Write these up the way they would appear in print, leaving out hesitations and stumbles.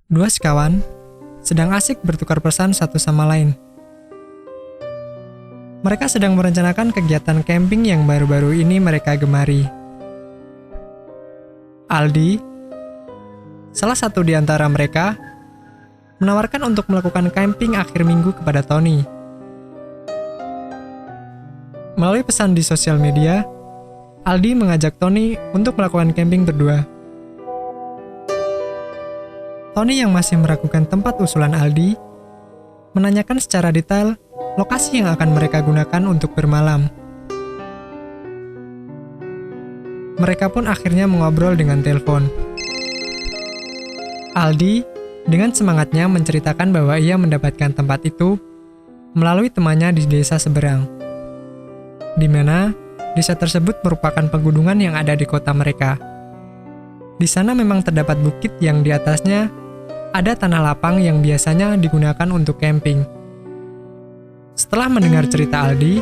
Dua sekawan sedang asik bertukar pesan satu sama lain. Mereka sedang merencanakan kegiatan camping yang baru-baru ini mereka gemari. Aldi, salah satu di antara mereka, menawarkan untuk melakukan camping akhir minggu kepada Tony. Melalui pesan di sosial media, Aldi mengajak Tony untuk melakukan camping berdua. Tony yang masih meragukan tempat usulan Aldi, menanyakan secara detail lokasi yang akan mereka gunakan untuk bermalam. Mereka pun akhirnya mengobrol dengan telepon. Aldi dengan semangatnya menceritakan bahwa ia mendapatkan tempat itu melalui temannya di desa seberang, di mana desa tersebut merupakan pegunungan yang ada di kota mereka. Di sana memang terdapat bukit yang di atasnya ada tanah lapang yang biasanya digunakan untuk camping. Setelah mendengar cerita Aldi,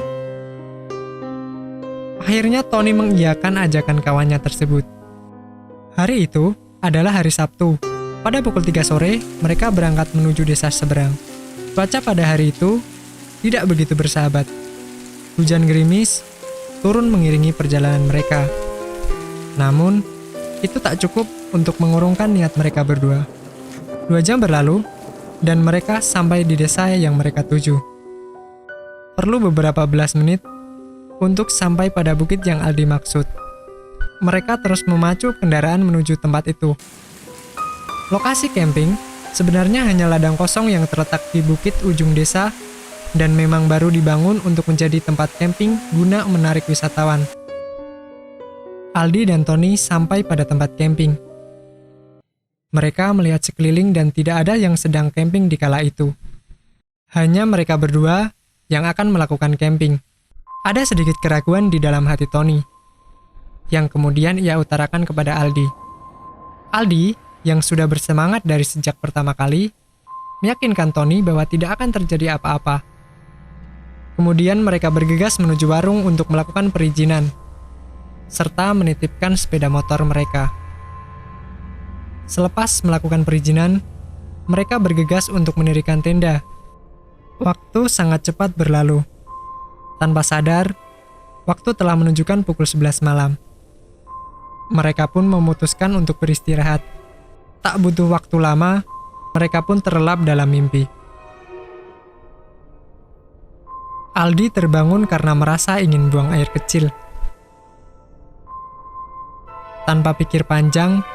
akhirnya Tony mengiyakan ajakan kawannya tersebut. Hari itu adalah hari Sabtu. Pada pukul 3 sore, mereka berangkat menuju desa seberang. Cuaca pada hari itu tidak begitu bersahabat. Hujan gerimis turun mengiringi perjalanan mereka. Namun, itu tak cukup untuk mengurungkan niat mereka berdua. 2 jam berlalu, dan mereka sampai di desa yang mereka tuju. Perlu beberapa belas menit untuk sampai pada bukit yang Aldi maksud. Mereka terus memacu kendaraan menuju tempat itu. Lokasi camping sebenarnya hanya ladang kosong yang terletak di bukit ujung desa dan memang baru dibangun untuk menjadi tempat camping guna menarik wisatawan. Aldi dan Tony sampai pada tempat camping. Mereka melihat sekeliling dan tidak ada yang sedang camping di kala itu. Hanya mereka berdua yang akan melakukan camping. Ada sedikit keraguan di dalam hati Tony, yang kemudian ia utarakan kepada Aldi. Aldi, yang sudah bersemangat dari sejak pertama kali, meyakinkan Tony bahwa tidak akan terjadi apa-apa. Kemudian mereka bergegas menuju warung untuk melakukan perizinan, serta menitipkan sepeda motor mereka. Selepas melakukan perizinan, mereka bergegas untuk mendirikan tenda. Waktu sangat cepat berlalu. Tanpa sadar, waktu telah menunjukkan pukul 11 malam. Mereka pun memutuskan untuk beristirahat. Tak butuh waktu lama, mereka pun terlelap dalam mimpi. Aldi terbangun karena merasa ingin buang air kecil. Tanpa pikir panjang,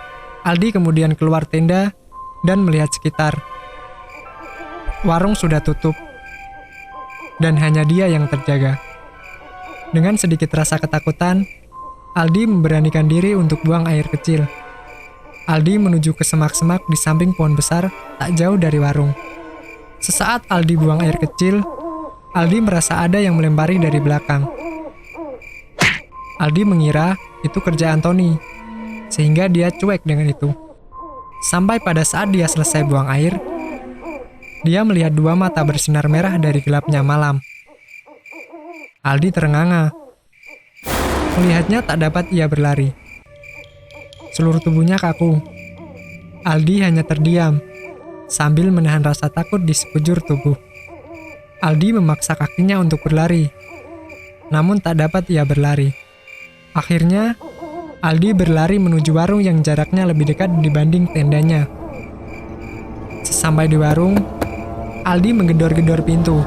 Aldi kemudian keluar tenda dan melihat sekitar. Warung sudah tutup, dan hanya dia yang terjaga. Dengan sedikit rasa ketakutan, Aldi memberanikan diri untuk buang air kecil. Aldi menuju ke semak-semak di samping pohon besar tak jauh dari warung. Sesaat Aldi buang air kecil, Aldi merasa ada yang melempari dari belakang. Aldi mengira itu kerjaan Tony, sehingga dia cuek dengan itu. Sampai pada saat dia selesai buang air, dia melihat 2 mata bersinar merah dari gelapnya malam. Aldi terenganga. Melihatnya tak dapat ia berlari. Seluruh tubuhnya kaku. Aldi hanya terdiam, sambil menahan rasa takut di sekujur tubuh. Aldi memaksa kakinya untuk berlari, namun tak dapat ia berlari. Akhirnya, Aldi berlari menuju warung yang jaraknya lebih dekat dibanding tendanya. Sesampai di warung, Aldi menggedor-gedor pintu.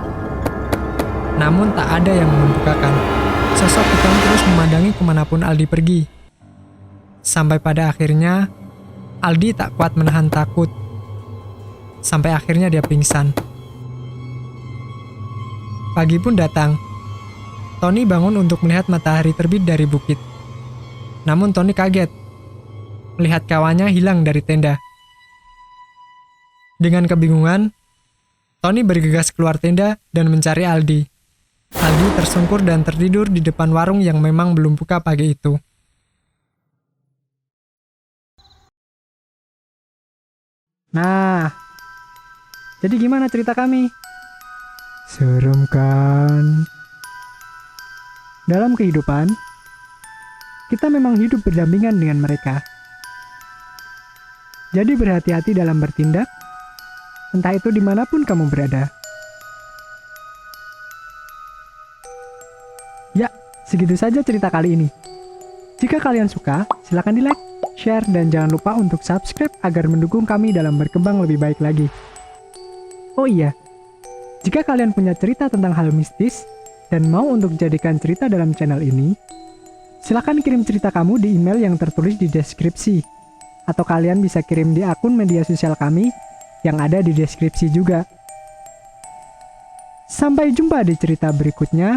Namun tak ada yang membukakan. Sosok hitam terus memandangi kemanapun Aldi pergi. Sampai pada akhirnya, Aldi tak kuat menahan takut. Sampai akhirnya dia pingsan. Pagi pun datang. Tony bangun untuk melihat matahari terbit dari bukit. Namun Tony kaget melihat kawannya hilang dari tenda. Dengan kebingungan, Tony bergegas keluar tenda dan mencari Aldi. Aldi tersungkur dan tertidur di depan warung yang memang belum buka pagi itu. Nah, jadi gimana cerita kami? Serem kan? Dalam kehidupan, kita memang hidup berdampingan dengan mereka. Jadi berhati-hati dalam bertindak, entah itu dimanapun kamu berada. Ya, segitu saja cerita kali ini. Jika kalian suka, silakan di-like, share, dan jangan lupa untuk subscribe agar mendukung kami dalam berkembang lebih baik lagi. Oh iya, jika kalian punya cerita tentang hal mistis dan mau untuk jadikan cerita dalam channel ini, silakan kirim cerita kamu di email yang tertulis di deskripsi. Atau kalian bisa kirim di akun media sosial kami yang ada di deskripsi juga. Sampai jumpa di cerita berikutnya,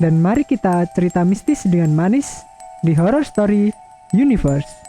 dan mari kita cerita mistis dengan manis di Horror Story Universe.